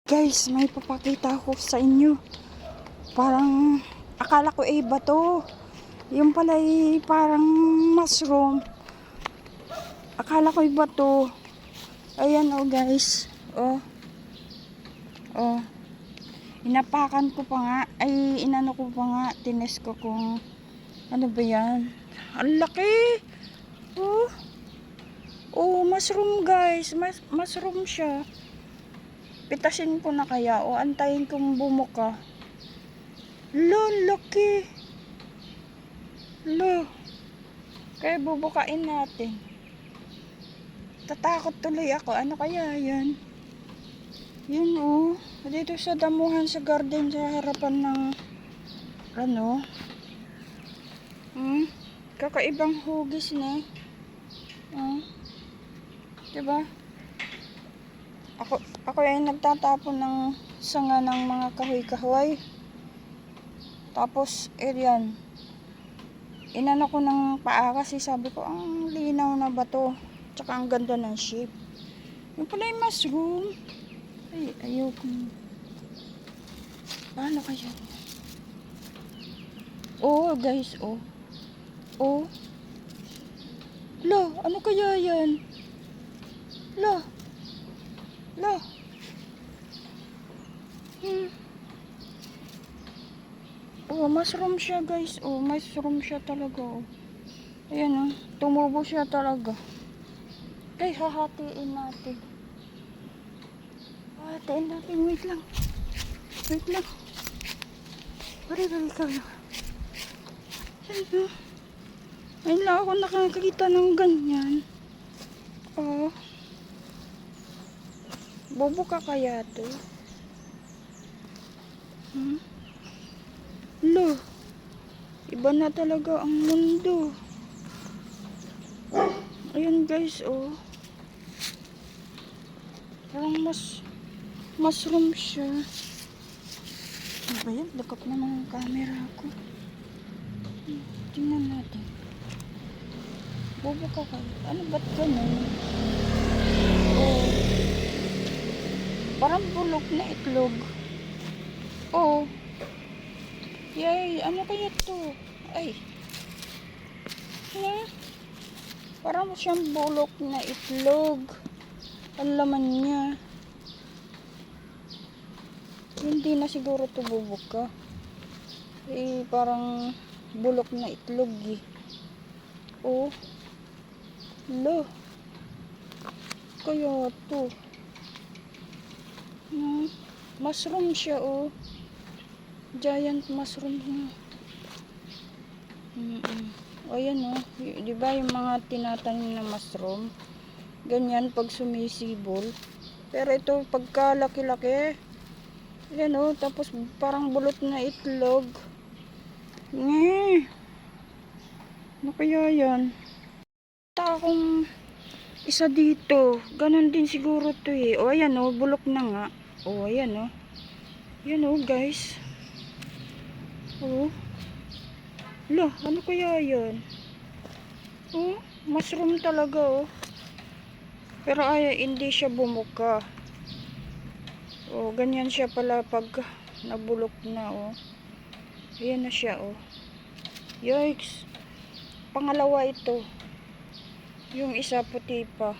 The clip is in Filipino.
Guys, may papakita ako sa inyo. Parang akala ko bato. Yung pala parang mushroom. Akala ko bato. Ayan guys. Inapakan ko pa nga. Inano ko pa nga. Tines ko kung ano ba yan. Ang laki. Mushroom guys. Mushroom siya. Pitasin ko na kaya o antayin kong bumuka. Laki. Kaya bubukain natin. Tatakot tuloy ako. Ano kaya yan? Yun dito sa damuhan sa garden sa harapan ng kakaibang hugis na. Diba? Ako ay nagtatapon ng sanga ng mga kahoy-kahoy. Tapos, yan. Inano ko ng paa kasi sabi ko, ang linaw na bato. Tsaka ang ganda ng shape. Yung pala yung mushroom. Ayoko. Paano kaya? Guys, ano kaya yan? Mushroom siya guys. Mushroom siya talaga. Ayan tumubo siya talaga. Kaya hahatiin natin. Wait lang. Bari ka lang. Ayun lang ako nakakita ng ganyan. Bobo ka kaya to? Iba na talaga ang mundo. Ayun guys, parang mushroom siya. Ano ba yan? Lakap na ng camera ko. Tingnan natin. Bobo ka kayo. Ano ba't ganun? Parang bulok na itlog. Yay, ano kaya to? Parang siyang bulok na itlog. Ang laman niya. Hindi na siguro to bubuka. Parang bulok na itlog kaya to. Mushroom siya giant mushroom ayan diba yung mga tinatanim na mushroom ganyan pag sumisibol, pero ito pagka laki-laki ayan tapos parang bulot na itlog. Ano kaya yan? Akong isa dito ganon din siguro to ayan bulok na nga. Ayan guys. Ano kaya yan? Mushroom talaga pero hindi siya bumuka. Ganyan siya pala pag nabulok na ayan na siya Yikes. Pangalawa ito. Yung isa puti pa.